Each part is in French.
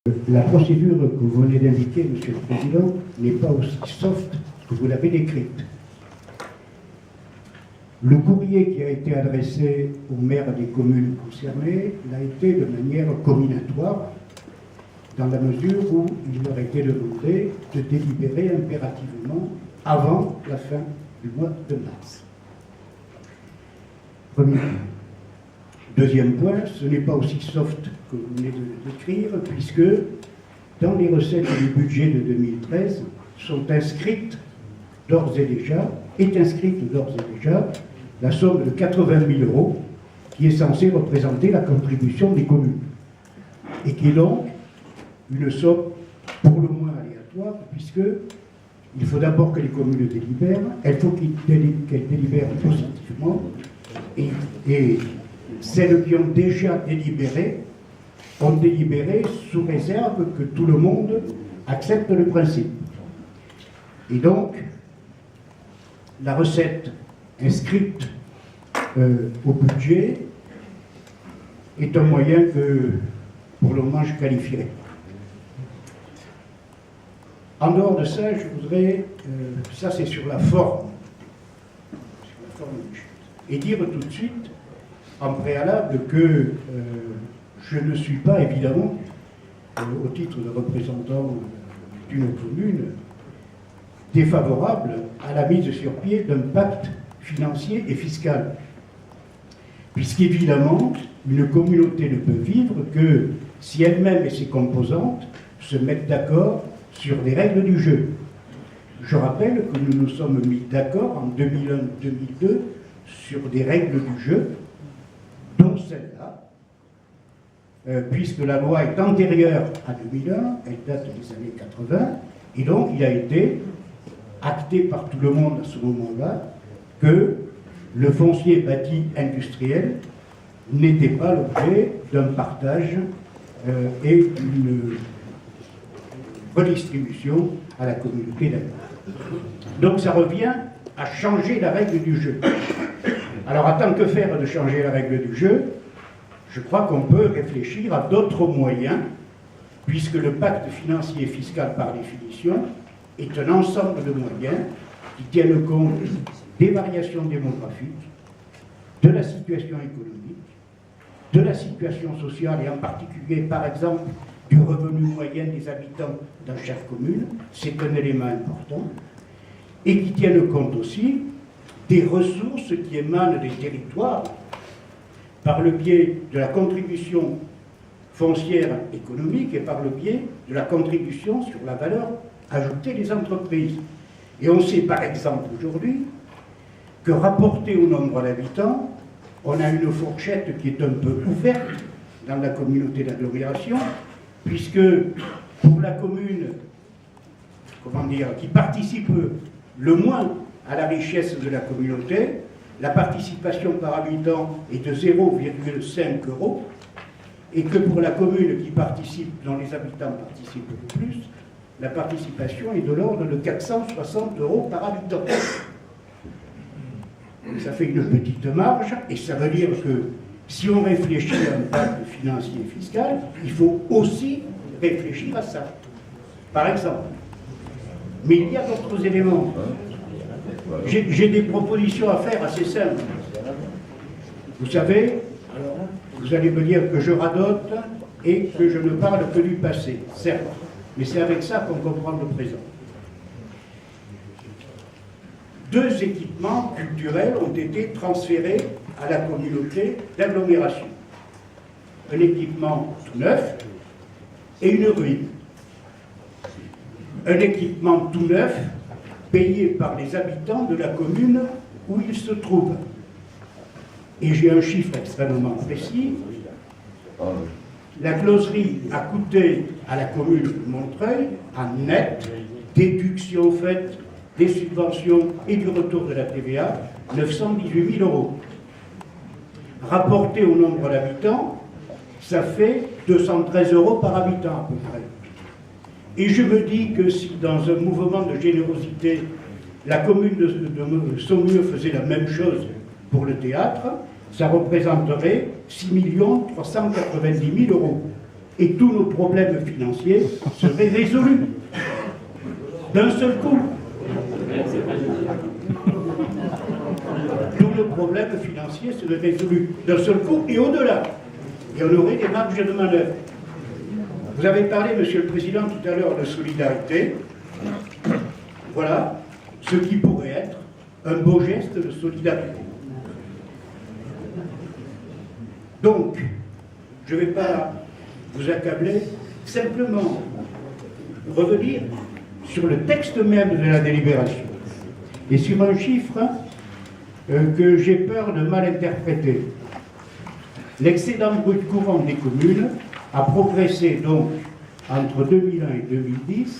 La procédure que vous venez d'indiquer, Monsieur le Président, n'est pas aussi soft que vous l'avez décrite. Le courrier qui a été adressé aux maires des communes concernées l'a été de manière combinatoire, dans la mesure où il leur était demandé de délibérer impérativement avant la fin du mois de mars. Premier point. Deuxième point, ce n'est pas aussi soft que vous venez de le décrire, puisque dans les recettes du budget de 2013 est inscrite d'ores et déjà la somme de 80 000 euros qui est censée représenter la contribution des communes et qui est donc une somme pour le moins aléatoire, puisque il faut d'abord que les communes délibèrent, il faut qu'elles délibèrent positivement, et celles qui ont déjà délibéré ont délibéré sous réserve que tout le monde accepte le principe. Et donc, la recette inscrite au budget est un moyen que, pour le moment, je qualifierais. En dehors de ça, je voudrais, ça c'est sur la forme des choses, et dire tout de suite, en préalable, que je ne suis pas, évidemment, au titre de représentant d'une commune, défavorable à la mise sur pied d'un pacte financier et fiscal. Puisqu'évidemment, une communauté ne peut vivre que si elle-même et ses composantes se mettent d'accord sur des règles du jeu. Je rappelle que nous nous sommes mis d'accord en 2001-2002 sur des règles du jeu, dont celle-là, puisque la loi est antérieure à 2001, elle date des années 80, et donc il a été acté par tout le monde à ce moment-là que le foncier bâti industriel n'était pas l'objet d'un partage et d'une redistribution à la communauté d'habitants. Donc ça revient à changer la règle du jeu. Alors, en tant que faire de changer la règle du jeu, je crois qu'on peut réfléchir à d'autres moyens, puisque le pacte financier et fiscal, par définition, est un ensemble de moyens qui tiennent compte des variations démographiques, de la situation économique, de la situation sociale, et en particulier, par exemple, du revenu moyen des habitants dans chaque commune, c'est un élément important, et qui tiennent compte aussi des ressources qui émanent des territoires par le biais de la contribution foncière économique et par le biais de la contribution sur la valeur ajoutée des entreprises. Et on sait par exemple aujourd'hui que rapporté au nombre d'habitants, on a une fourchette qui est un peu ouverte dans la communauté d'agglomération, puisque pour la commune, qui participe le moins à la richesse de la communauté, la participation par habitant est de 0,5 €, et que pour la commune qui participe, dont les habitants participent le plus, la participation est de l'ordre de 460 € par habitant. Donc ça fait une petite marge, et ça veut dire que si on réfléchit à un pacte financier et fiscal, il faut aussi réfléchir à ça, par exemple. Mais il y a d'autres éléments. J'ai des propositions à faire assez simples. Vous savez, vous allez me dire que je radote et que je ne parle que du passé, certes, mais c'est avec ça qu'on comprend le présent. 2 équipements culturels ont été transférés à la communauté d'agglomération. Un équipement tout neuf et une ruine. Un équipement tout neuf payé par les habitants de la commune où il se trouve. Et j'ai un chiffre extrêmement précis. La closerie a coûté à la commune de Montreuil, en net, déduction faite des subventions et du retour de la TVA, 918 000 €. Rapporté au nombre d'habitants, ça fait 213 € par habitant à peu près. Et je me dis que si dans un mouvement de générosité, la commune de Saumur faisait la même chose pour le théâtre, ça représenterait 6 390 000 €. et tous nos problèmes financiers seraient résolus d'un seul coup. Tous nos problèmes financiers seraient résolus d'un seul coup et au-delà. Et on aurait des marges de manœuvre. Vous avez parlé, Monsieur le Président, tout à l'heure de solidarité. Voilà ce qui pourrait être un beau geste de solidarité. Donc, je ne vais pas vous accabler, simplement revenir sur le texte même de la délibération et sur un chiffre que j'ai peur de mal interpréter. L'excédent brut courant des communes a progressé donc entre 2001 et 2010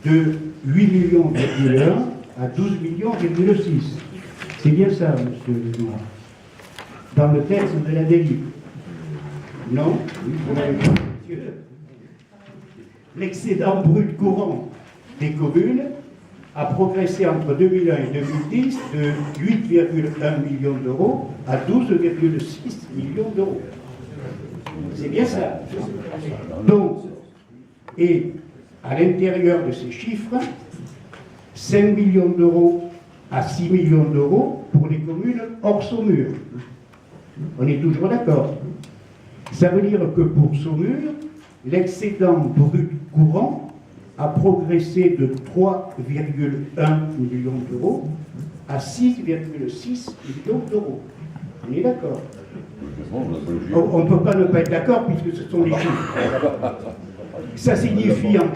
de 8,1 millions à 12,6 millions. C'est bien ça, monsieur Lenoir, dans le texte de la délibération. Non, vous l'avez pas, monsieur. L'excédent brut courant des communes a progressé entre 2001 et 2010 de 8,1 millions d'euros à 12,6 millions d'euros. C'est bien ça. Donc, et à l'intérieur de ces chiffres, 5 millions d'euros à 6 millions d'euros pour les communes hors Saumur. On est toujours d'accord. Ça veut dire que pour Saumur, l'excédent brut courant a progressé de 3,1 millions d'euros à 6,6 millions d'euros. On est d'accord? On ne peut pas ne pas être d'accord puisque ce sont les chiffres. Ça signifie en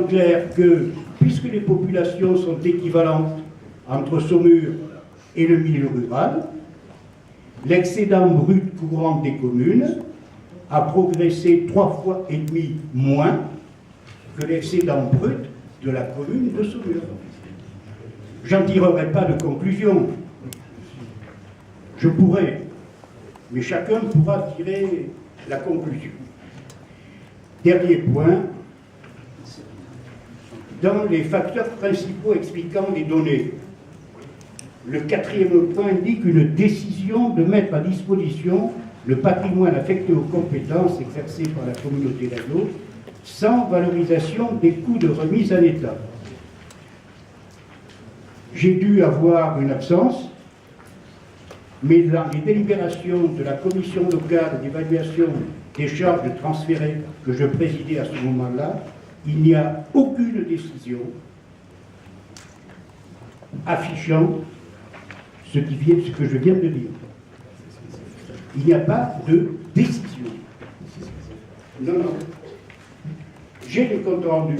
clair que, puisque les populations sont équivalentes entre Saumur et le milieu rural, l'excédent brut courant des communes a progressé 3,5 fois moins que l'excédent brut de la commune de Saumur. J'en tirerai pas de conclusion. Je pourrais, mais chacun pourra tirer la conclusion. Dernier point, dans les facteurs principaux expliquant les données, le 4e point indique une décision de mettre à disposition le patrimoine affecté aux compétences exercées par la communauté d'agglo sans valorisation des coûts de remise en état. J'ai dû avoir une absence, mais dans les délibérations de la commission locale d'évaluation des charges de transférées que je présidais à ce moment-là, il n'y a aucune décision affichant ce que je viens de dire. Il n'y a pas de décision. Non, non. J'ai les comptes rendus.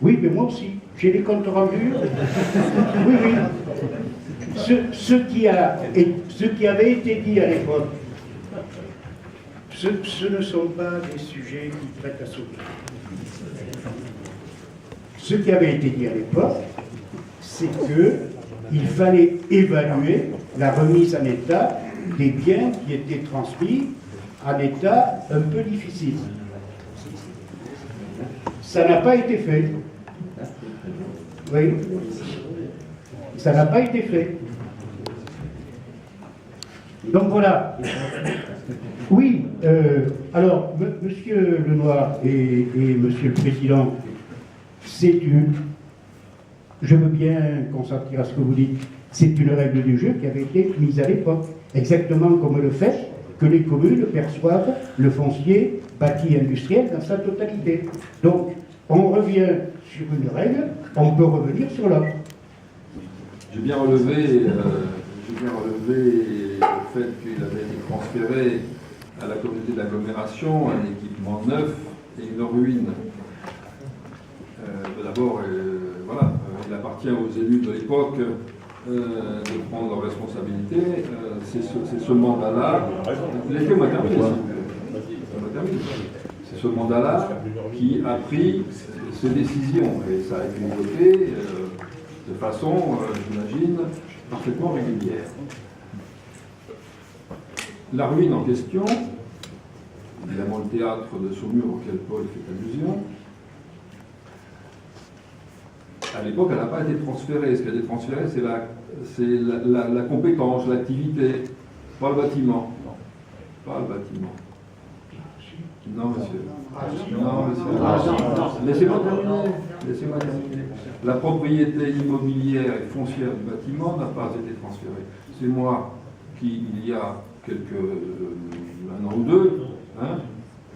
Oui, mais moi aussi. J'ai les comptes rendus. Oui, oui. Ce qui avait été dit à l'époque, ce ne sont pas des sujets qui prêtent à sauter. Ce qui avait été dit à l'époque, c'est qu'il fallait évaluer la remise en état des biens qui étaient transmis en état un peu difficile. Ça n'a pas été fait. Oui. Ça n'a pas été fait. Donc voilà. Oui, alors, Monsieur Lenoir et Monsieur le Président, je veux bien consentir à ce que vous dites, c'est une règle du jeu qui avait été mise à l'époque, exactement comme le fait que les communes perçoivent le foncier bâti industriel dans sa totalité. Donc, on revient sur une règle, on peut revenir sur l'autre. J'ai bien relevé le fait qu'il avait été transféré à la communauté d'agglomération un équipement neuf et une ruine. D'abord, voilà, il appartient aux élus de l'époque de prendre leurs responsabilités. C'est ce mandat-là. Laissez-moi terminer. C'est ce mandat-là qui a pris ces décisions. Et ça a été voté de façon, j'imagine, parfaitement régulière. La ruine en question, évidemment le théâtre de Saumur auquel Paul fait allusion, à l'époque, elle n'a pas été transférée. Ce qui a été transféré, c'est la compétence, l'activité, pas le bâtiment. Non, pas le bâtiment. Non, monsieur. Non, monsieur. Laissez-moi terminer. Laissez-moi terminer. La propriété immobilière et foncière du bâtiment n'a pas été transférée. C'est moi qui, il y a un an ou deux,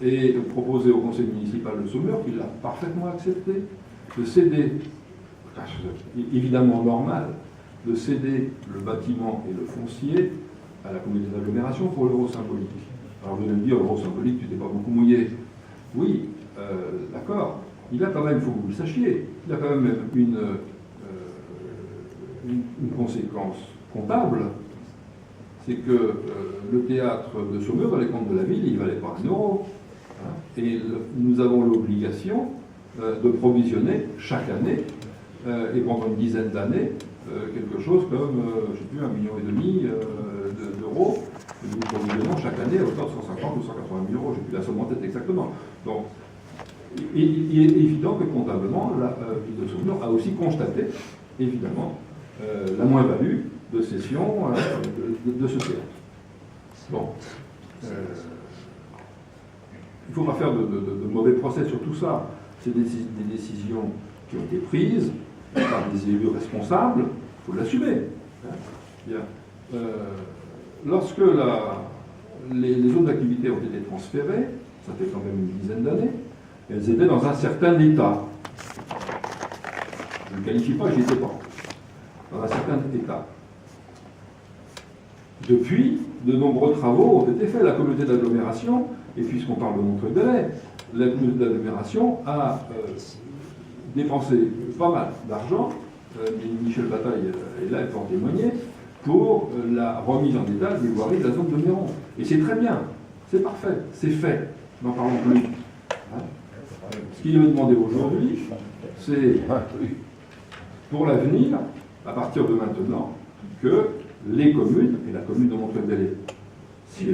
ai proposé au conseil municipal de Saumur, qui l'a parfaitement accepté, de céder, évidemment normal, de céder le bâtiment et le foncier à la communauté d'agglomération pour l'euro symbolique. Alors vous allez me dire, l'euro symbolique, tu t'es pas beaucoup mouillé. Oui, d'accord. Il a quand même, il faut que vous le sachiez, il a quand même une conséquence comptable, c'est que le théâtre de Saumur, dans les comptes de la ville, il ne valait pas 1 euro. Et nous avons l'obligation de provisionner chaque année, et pendant une dizaine d'années, quelque chose comme, je ne sais plus, 1,5 million d'euros, que nous provisionnons chaque année à hauteur de 150 ou 180 000 euros, je n'ai plus la somme en tête exactement. Donc, il est évident que comptablement, la ville de Saumur a aussi constaté, évidemment, la moins-value de cession de ce théâtre. Bon. Il ne faut pas faire de mauvais procès sur tout ça. C'est des décisions qui ont été prises par des élus responsables, il faut l'assumer. Bien. Lorsque les zones d'activité ont été transférées, ça fait quand même une dizaine d'années, elles étaient dans un certain état. Je ne le qualifie pas, j'y étais pas. Dans un certain état. Depuis, de nombreux travaux ont été faits. La communauté d'agglomération, et puisqu'on parle de Montreuil-Bellay, la communauté d'agglomération a dépensé pas mal d'argent, Michel Bataille est là, il peut en témoigner, pour la remise en état des voiries de la zone de Méron. Et c'est très bien, c'est parfait, c'est fait, n'en parlons plus. Ce qui est demandé aujourd'hui, c'est pour l'avenir, à partir de maintenant, que les communes, et la commune de Montreuil-Bellay, si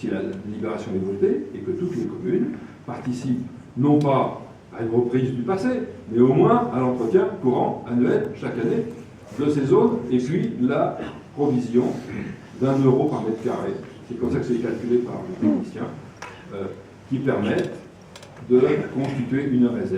la libération est votée, et que toutes les communes participent non pas à une reprise du passé, mais au moins à l'entretien courant, annuel, chaque année, de ces zones, et puis la provision d'1 euro par mètre carré, c'est comme ça que c'est calculé par le technicien, qui permettent de constituer une réserve.